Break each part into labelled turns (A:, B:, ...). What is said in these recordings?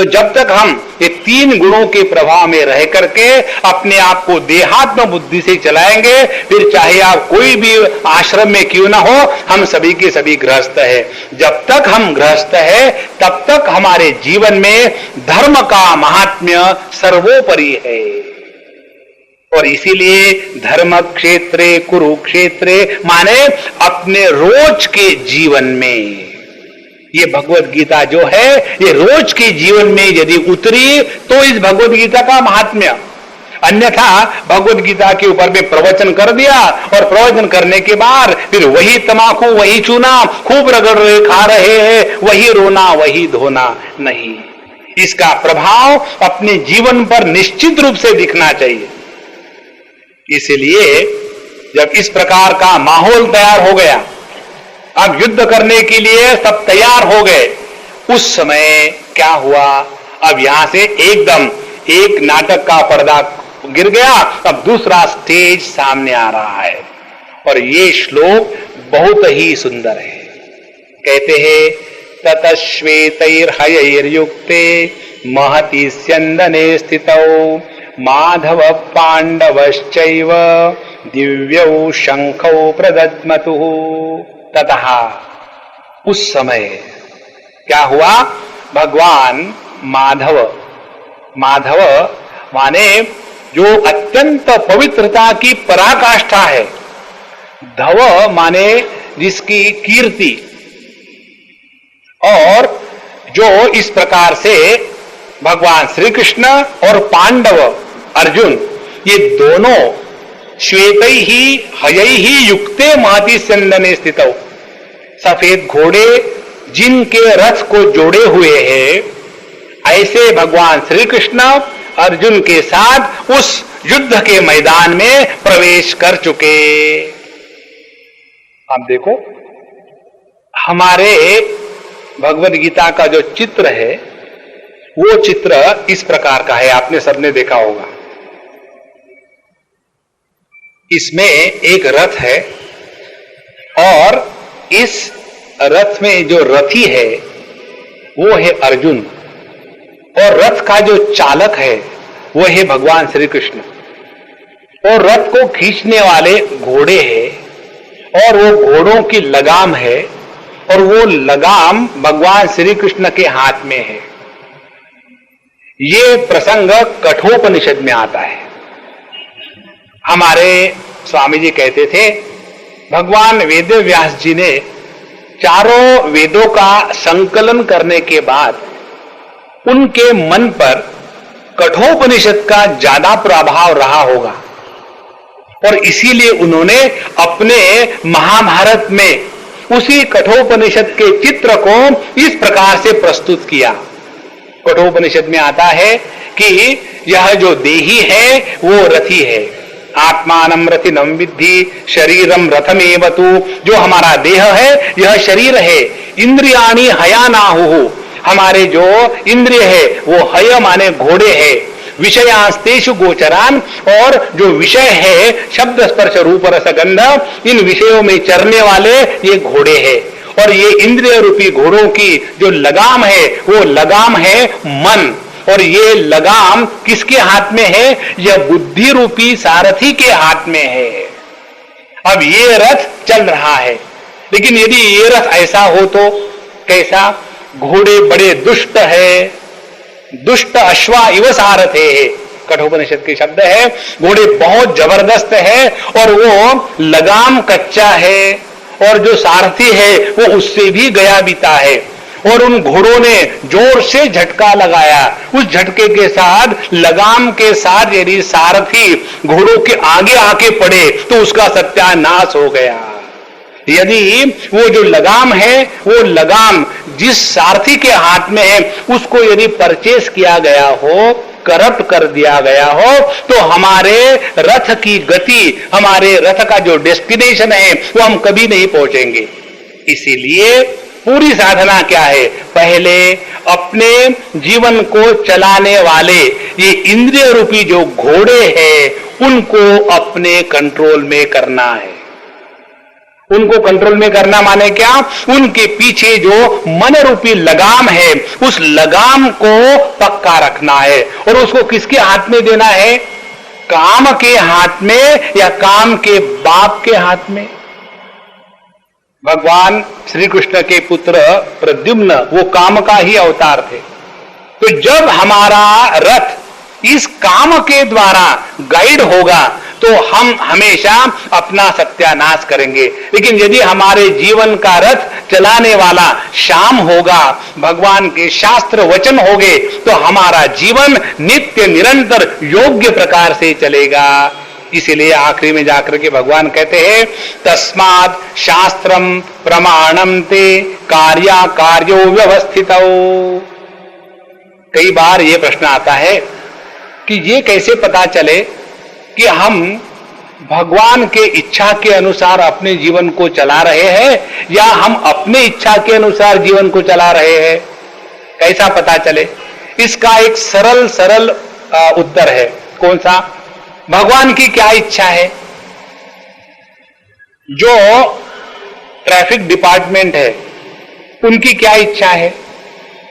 A: जब तक हम ये तीन गुणों के प्रभाव में रह करके अपने आप को देहात्म बुद्धि से चलाएंगे, फिर चाहे आप कोई भी आश्रम में क्यों ना हो, हम सभी के सभी गृहस्थ है। जब तक हम गृहस्थ है तब तक हमारे जीवन में धर्म का महात्म्य सर्वोपरि है। और इसीलिए धर्म क्षेत्रे कुरुक्षेत्रे माने अपने रोज के जीवन में, ये भगवत गीता जो है ये रोज के जीवन में यदि उतरी तो इस भगवत गीता का महात्म्य। अन्यथा भगवत गीता के ऊपर में प्रवचन कर दिया और प्रवचन करने के बाद फिर वही तमाकू वही चूना खूब रगड़ रहे खा रहे हैं, वही रोना वही धोना, नहीं, इसका प्रभाव अपने जीवन पर निश्चित रूप से दिखना चाहिए। इसलिए जब इस प्रकार का माहौल तैयार हो गया, अब युद्ध करने के लिए सब तैयार हो गए, उस समय क्या हुआ, अब यहां से एकदम एक नाटक का पर्दा गिर गया, अब दूसरा स्टेज सामने आ रहा है। और ये श्लोक बहुत ही सुंदर है। कहते हैं ततश्वेतैर्हयैर्युक्ते महति स्यन्दने स्थितौ माधव पांडवश्चैव दिव्यौ शंखौ प्रदद्मतुः। ततः उस समय क्या हुआ, भगवान माधव, माधव माने जो अत्यंत पवित्रता की पराकाष्ठा है, धव माने जिसकी कीर्ति, और जो इस प्रकार से भगवान श्री कृष्ण और पांडव अर्जुन ये दोनों श्वेतै ही हयै ही युक्ते महति स्यन्दने स्थितौ, सफेद घोड़े जिनके रथ को जोड़े हुए हैं, ऐसे भगवान श्री कृष्ण अर्जुन के साथ उस युद्ध के मैदान में प्रवेश कर चुके। आप देखो हमारे भगवद गीता का जो चित्र है वो चित्र इस प्रकार का है, आपने सबने देखा होगा। इसमें एक रथ है और इस रथ में जो रथी है वो है अर्जुन, और रथ का जो चालक है वो है भगवान श्री कृष्ण, और रथ को खींचने वाले घोड़े हैं और वो घोड़ों की लगाम है, और वो लगाम भगवान श्री कृष्ण के हाथ में है। ये प्रसंग कठोपनिषद में आता है। हमारे स्वामी जी कहते थे भगवान वेद व्यास जी ने चारों वेदों का संकलन करने के बाद उनके मन पर कठोपनिषद का ज्यादा प्रभाव रहा होगा, और इसीलिए उन्होंने अपने महाभारत में उसी कठोपनिषद के चित्र को इस प्रकार से प्रस्तुत किया। कठोपनिषद में आता है कि यह जो देही है वो रथी है, आत्मानं रथिनं विद्धि शरीरम रथमेव तु, जो हमारा देह है यह शरीर है, इंद्रियाणि हयानाहुः, हमारे जो इंद्रिय है वो हय माने घोड़े है, विषयांस्तेषु गोचरान, और जो विषय है शब्द स्पर्श रूप रस गंध, इन विषयों में चरने वाले ये घोड़े हैं, और ये इंद्रिय रूपी घोड़ों की जो लगाम है वो लगाम है मन, और ये लगाम किसके हाथ में है, यह बुद्धि रूपी सारथी के हाथ में है। अब ये रथ चल रहा है, लेकिन यदि ये रथ ऐसा हो तो कैसा, घोड़े बड़े दुष्ट है, दुष्ट अश्वा इव सारथे है, कठोपनिषद के शब्द है, घोड़े बहुत जबरदस्त है और वो लगाम कच्चा है, और जो सारथी है वो उससे भी गया बीता है, और उन घोड़ों ने जोर से झटका लगाया, उस झटके के साथ लगाम के साथ यदि सारथी घोड़ों के आगे आके पड़े तो उसका सत्यानाश हो गया। यदि वो जो लगाम है वो लगाम जिस सारथी के हाथ में है उसको यदि परचेस किया गया हो, करप्ट कर दिया गया हो, तो हमारे रथ की गति, हमारे रथ का जो डेस्टिनेशन है वो हम कभी नहीं पहुंचेंगे। इसीलिए पूरी साधना क्या है, पहले अपने जीवन को चलाने वाले ये इंद्रिय रूपी जो घोड़े हैं उनको अपने कंट्रोल में करना है। उनको कंट्रोल में करना माने क्या? उनके पीछे जो मन रूपी लगाम है, उस लगाम को पक्का रखना है। और उसको किसके हाथ में देना है? काम के हाथ में या काम के बाप के हाथ में? भगवान श्री कृष्ण के पुत्र प्रद्युम्न वो काम का ही अवतार थे। तो जब हमारा रथ इस काम के द्वारा गाइड होगा तो हम हमेशा अपना सत्यानाश करेंगे। लेकिन यदि हमारे जीवन का रथ चलाने वाला श्याम होगा, भगवान के शास्त्र वचन होंगे, तो हमारा जीवन नित्य निरंतर योग्य प्रकार से चलेगा। इसीलिए आखिरी में जाकर के भगवान कहते हैं, तस्मात् शास्त्रम प्रमाणम ते कार्या कार्यो व्यवस्थितौ। कई बार यह प्रश्न आता है कि ये कैसे पता चले कि हम भगवान के इच्छा के अनुसार अपने जीवन को चला रहे हैं या हम अपने इच्छा के अनुसार जीवन को चला रहे हैं? कैसा पता चले? इसका एक सरल उत्तर है। कौन सा? भगवान की क्या इच्छा है? जो ट्रैफिक डिपार्टमेंट है उनकी क्या इच्छा है?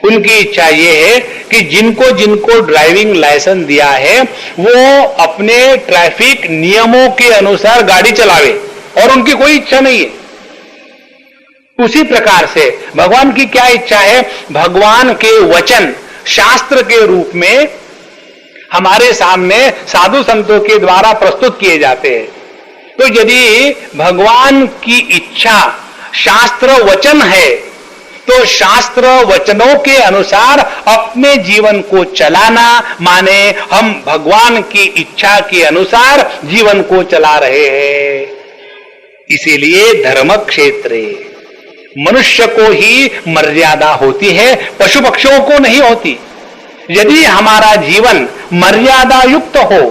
A: उनकी इच्छा यह है कि जिनको जिनको ड्राइविंग लाइसेंस दिया है वो अपने ट्रैफिक नियमों के अनुसार गाड़ी चलावे, और उनकी कोई इच्छा नहीं है। उसी प्रकार से भगवान की क्या इच्छा है? भगवान के वचन शास्त्र के रूप में हमारे सामने साधु संतों के द्वारा प्रस्तुत किए जाते हैं। तो यदि भगवान की इच्छा शास्त्र वचन है तो शास्त्र वचनों के अनुसार अपने जीवन को चलाना माने हम भगवान की इच्छा के अनुसार जीवन को चला रहे हैं। इसीलिए धर्म क्षेत्रे मनुष्य को ही मर्यादा होती है, पशु पक्षियों को नहीं होती। यदि हमारा जीवन मर्यादा युक्त हो,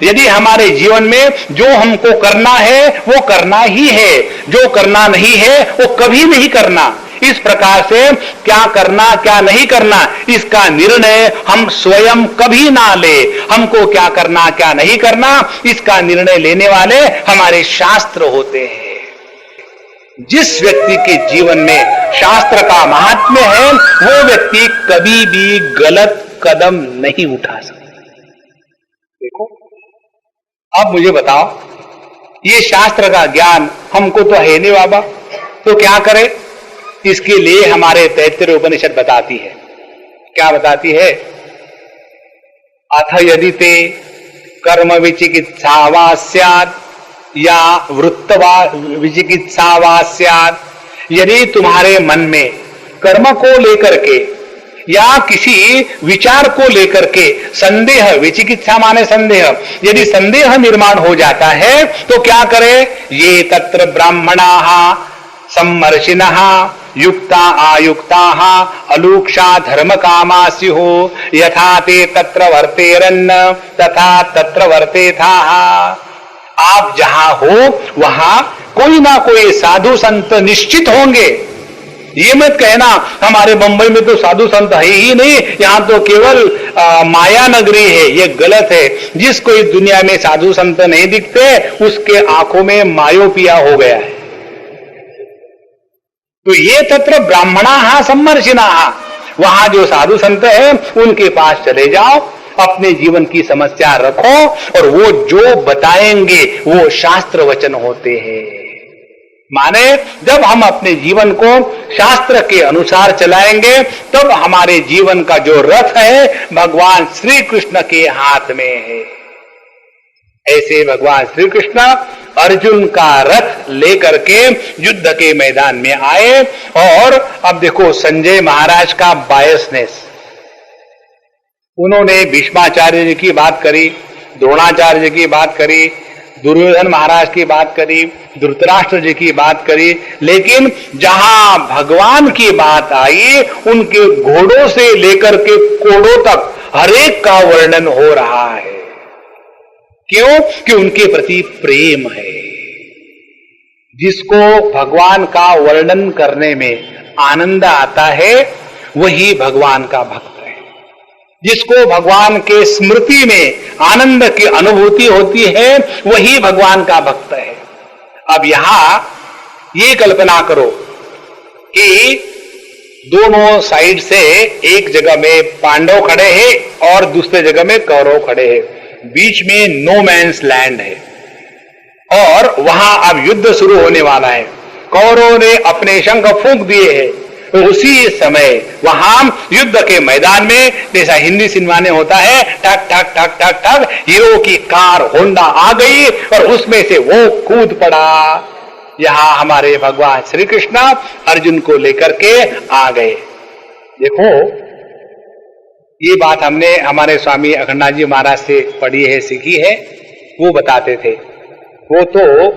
A: यदि हमारे जीवन में जो हमको करना है वो करना ही है, जो करना नहीं है वो कभी नहीं करना, इस प्रकार से क्या करना क्या नहीं करना इसका निर्णय हम स्वयं कभी ना ले। हमको क्या करना क्या नहीं करना इसका निर्णय लेने वाले हमारे शास्त्र होते हैं। जिस व्यक्ति के जीवन में शास्त्र का महात्म्य है वो व्यक्ति कभी भी गलत कदम नहीं उठा सकता। देखो, अब मुझे बताओ, ये शास्त्र का ज्ञान हमको तो है नहीं बाबा, तो क्या करें? इसके लिए हमारे तैत्तिरीय उपनिषद बताती है। क्या बताती है? अथ यदि ते कर्म विचिकित्सा वा स्यात् या वृत्तवा विचिकित्सा वा स्यात्, यदि तुम्हारे मन में कर्म को लेकर के या किसी विचार को लेकर के संदेह, विचिकित्सा माने संदेह, यदि संदेह निर्माण हो जाता है तो क्या करे? ये तत्र ब्राह्मणाः सम्मर्षिणः युक्ता आयुक्ता अलूक्षा धर्म कामा स्युः यथा ते तत्र वर्तेरन्न तथा तत्र वर्तेथाः। आप जहां हो वहां कोई ना कोई साधु संत निश्चित होंगे। ये मत कहना हमारे मुंबई में तो साधु संत है ही नहीं, यहां तो केवल माया नगरी है, ये गलत है। जिसको इस दुनिया में साधु संत नहीं दिखते उसके आंखों में मायोपिया हो गया है। तो ये तत्र ब्राह्मणाः सम्मर्षिणाः, वहां जो साधु संत है उनके पास चले जाओ, अपने जीवन की समस्या रखो और वो जो बताएंगे वो शास्त्र वचन होते हैं। माने जब हम अपने जीवन को शास्त्र के अनुसार चलाएंगे तब हमारे जीवन का जो रथ है भगवान श्री कृष्ण के हाथ में है। ऐसे भगवान श्री कृष्ण अर्जुन का रथ लेकर के युद्ध के मैदान में आए। और अब देखो संजय महाराज का बायसनेस, उन्होंने भीष्माचार्य जी की बात करी, द्रोणाचार्य जी की बात करी, दुर्योधन महाराज की बात करी, धृतराष्ट्र जी की बात करी, लेकिन जहां भगवान की बात आई उनके घोड़ों से लेकर के कोड़ों तक हरेक का वर्णन हो रहा है। क्यों? कि उनके प्रति प्रेम है। जिसको भगवान का वर्णन करने में आनंद आता है वही भगवान का भक्त है। जिसको भगवान के स्मृति में आनंद की अनुभूति होती है वही भगवान का भक्त है। अब यहां ये कल्पना करो कि दोनों साइड से एक जगह में पांडव खड़े हैं और दूसरे जगह में कौरव खड़े हैं, बीच में नो मैंस लैंड है और वहां अब युद्ध शुरू होने वाला है। कौरवों ने अपने शंख फूंक दिए हैं, तो उसी समय वहां युद्ध के मैदान में, जैसा हिंदी सिनेमा में होता है, ठक ठक ठक ठक ठक हीरो की कार होंडा आ गई और उसमें से वो कूद पड़ा। यहां हमारे भगवान श्री कृष्ण अर्जुन को लेकर के आ गए। देखो, ये बात हमने हमारे स्वामी अखंडानंद जी महाराज से पढ़ी है, सीखी है। वो बताते थे, वो तो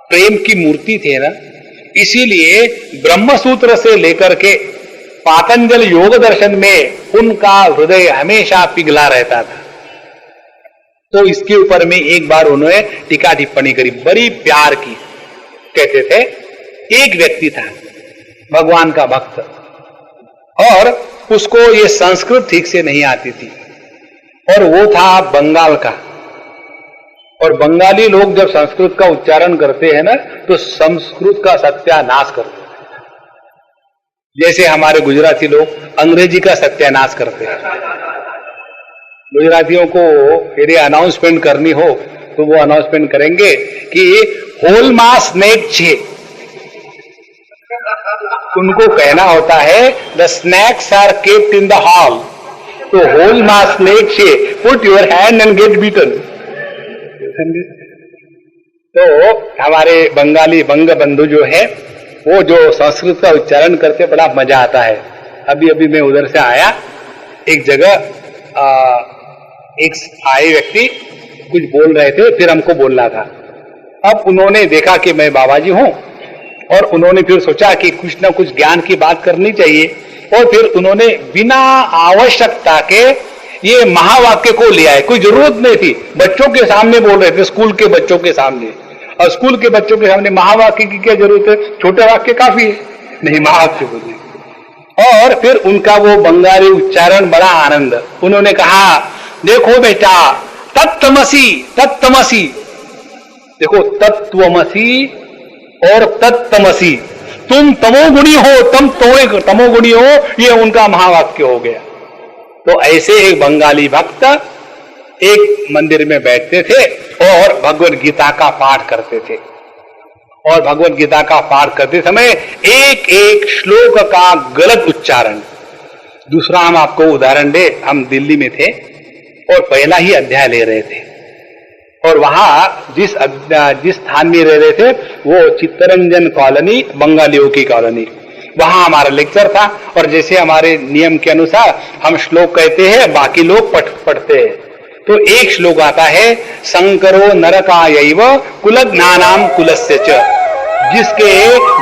A: प्रेम की मूर्ति थे ना, इसीलिए ब्रह्मसूत्र से लेकर के पातंजल योग दर्शन में उनका हृदय हमेशा पिघला रहता था। तो इसके ऊपर में एक बार उन्होंने टीका टिप्पणी करी, बड़ी प्यार की। कहते थे, एक व्यक्ति था भगवान का भक्त और उसको ये संस्कृत ठीक से नहीं आती थी और वो था बंगाल का। और बंगाली लोग जब संस्कृत का उच्चारण करते हैं ना, तो संस्कृत का सत्यानाश करते हैं, जैसे हमारे गुजराती लोग अंग्रेजी का सत्यानाश करते हैं। गुजरातियों को यदि अनाउंसमेंट करनी हो तो वो अनाउंसमेंट करेंगे कि होल मास नेक छे, उनको कहना होता है the snacks are kept in the hall, तो होल मास नेक छे, put your hand and get beaten. तो हमारे बंगाली बंग बंधु जो है, वो जो संस्कृत का उच्चारण करते बड़ा मजा आता है। अभी अभी मैं उधर से आया, एक जगह एक आए व्यक्ति कुछ बोल रहे थे, फिर हमको बोलना था। अब उन्होंने देखा कि मैं बाबा जी हूं और उन्होंने फिर सोचा कि कुछ ना कुछ ज्ञान की बात करनी चाहिए, और फिर उन्होंने बिना आवश्यकता के ये महावाक्य को लिया है। कोई जरूरत नहीं थी, बच्चों के सामने बोल रहे थे, स्कूल के बच्चों के सामने, और स्कूल के बच्चों के सामने महावाक्य की क्या जरूरत है, छोटे वाक्य काफी है। नहीं, महावाक्य बोले। और फिर उनका वो बंगाली उच्चारण बड़ा आनंद। उन्होंने कहा, देखो बेटा, तत्त्वमसि तत्त्वमसि, देखो तत्त्वमसि और तत्त्वमसि, तुम तमोगुणी हो, तुम तमोगुणी हो, ये उनका महावाक्य हो गया। तो ऐसे एक बंगाली भक्त एक मंदिर में बैठते थे और भगवद गीता का पाठ करते थे। और भगवद गीता का पाठ करते समय एक एक श्लोक का गलत उच्चारण। दूसरा हम आपको उदाहरण दे, हम दिल्ली में थे और पहला ही अध्याय ले रहे थे, और वहां जिस स्थान में रह रहे थे वो चित्तरंजन कॉलोनी, बंगालियों की कॉलोनी, वहां हमारा लेक्चर था। और जैसे हमारे नियम के अनुसार हम श्लोक कहते हैं, बाकी लोग पढ़ते हैं। तो एक श्लोक आता है, शंकरो नरकायैव कुलज्ञानाम कुलस्य च, जिसके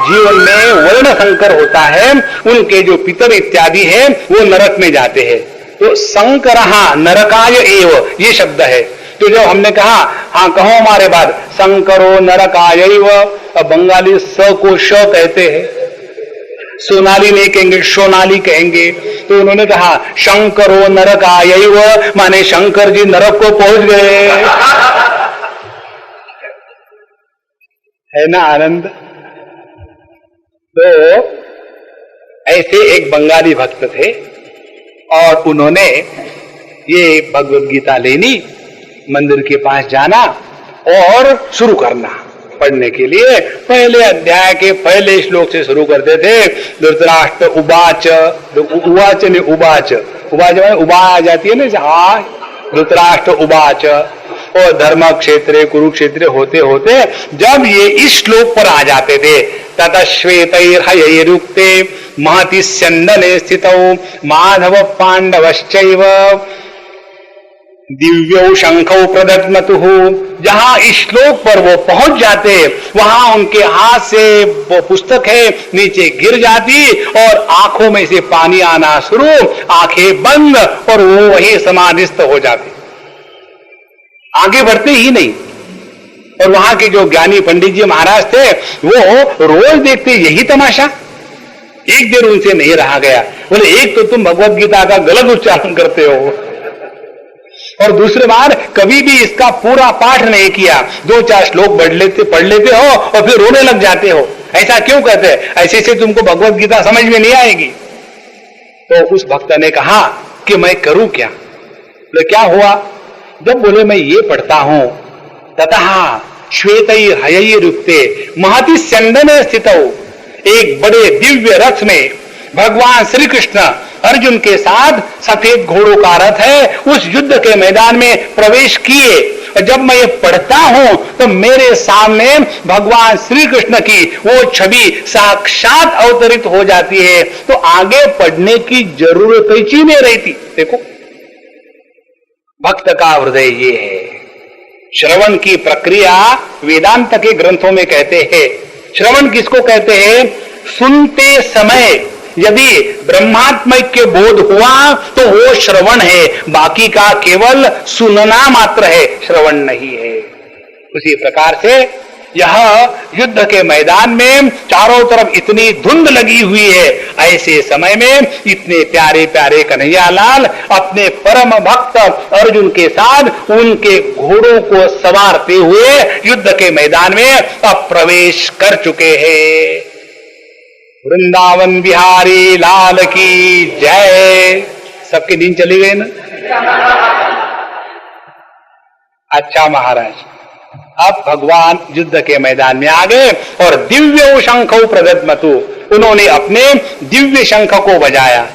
A: जीवन में वर्ण संकर होता है, उनके जो पितर इत्यादि है वो नरक में जाते हैं। तो शंकरहा नरकाय एव, ये शब्द है। तो जब हमने कहा, हाँ कहो हमारे बाद, शंकरो नरकायैव, बंगाली स को श कहते हैं, सोनाली नहीं कहेंगे, सोनाली कहेंगे। तो उन्होंने कहा, शंकरो नरकायैव, माने शंकर जी नरक को पहुंच गए। है ना आनंद। तो ऐसे एक बंगाली भक्त थे और उन्होंने ये भगवद गीता लेनी, मंदिर के पास जाना और शुरू करना पढ़ने के लिए। पहले अध्याय के पहले श्लोक से शुरू करते थे। धृतराष्ट्र उवाच, उवाच ने उवाच, उवाच में उबा आ जाती है ना, धृतराष्ट्र उवाच, और धर्म क्षेत्र कुरुक्षेत्र होते होते जब ये इस श्लोक पर आ जाते थे, तथा श्वेतैर्हयैरुक्ते महति स्यन्दने स्थितौ माधव पांडवश्चैव दिव्यो शंखौ प्रदत्मतुः, जहां इस श्लोक पर वो पहुंच जाते, वहां उनके हाथ से वो पुस्तक है नीचे गिर जाती और आंखों में से पानी आना शुरू, आंखें बंद, और वो वही समाधिस्थ हो जाते, आगे बढ़ते ही नहीं। और वहां के जो ज्ञानी पंडित जी महाराज थे वो रोज देखते यही तमाशा। एक देर उनसे नहीं रहा गया, बोले एक तो तुम भगवद गीता का गलत उच्चारण करते हो, और दूसरी बार कभी भी इसका पूरा पाठ नहीं किया, 2-4 श्लोक पढ़ लेते हो और फिर रोने लग जाते हो। ऐसा क्यों कहते हैं? ऐसे से तुमको भगवत गीता समझ में नहीं आएगी। तो उस भक्त ने कहा कि मैं करूं क्या? बोले क्या हुआ? जब बोले मैं ये पढ़ता हूं, ततः श्वेतैर हयैरुक्ते महति स्यंदने स्थितौ, एक बड़े दिव्य रथ में भगवान श्री कृष्ण अर्जुन के साथ सफेद घोड़ों का रथ है, उस युद्ध के मैदान में प्रवेश किए। और जब मैं ये पढ़ता हूं तो मेरे सामने भगवान श्री कृष्ण की वो छवि साक्षात अवतरित हो जाती है, तो आगे पढ़ने की जरूरत ही नहीं रहती। देखो, भक्त का हृदय ये है। श्रवण की प्रक्रिया वेदांत के ग्रंथों में कहते हैं। श्रवण किसको कहते हैं? सुनते समय यदि ब्रह्मात्म के बोध हुआ तो वो श्रवण है, बाकी का केवल सुनना मात्र है, श्रवण नहीं है। उसी प्रकार से यह युद्ध के मैदान में चारों तरफ इतनी धुंध लगी हुई है, ऐसे समय में इतने प्यारे प्यारे कन्हैयालाल अपने परम भक्त अर्जुन के साथ उनके घोड़ों को सवारते हुए युद्ध के मैदान में अब प्रवेश कर चुके हैं। वृंदावन बिहारी लाल की जय। सबकी नींद चली गई ना? अच्छा महाराज, अब भगवान युद्ध के मैदान में आ गए और दिव्य शंख प्रदत्मतु, उन्होंने अपने दिव्य शंख को बजाया।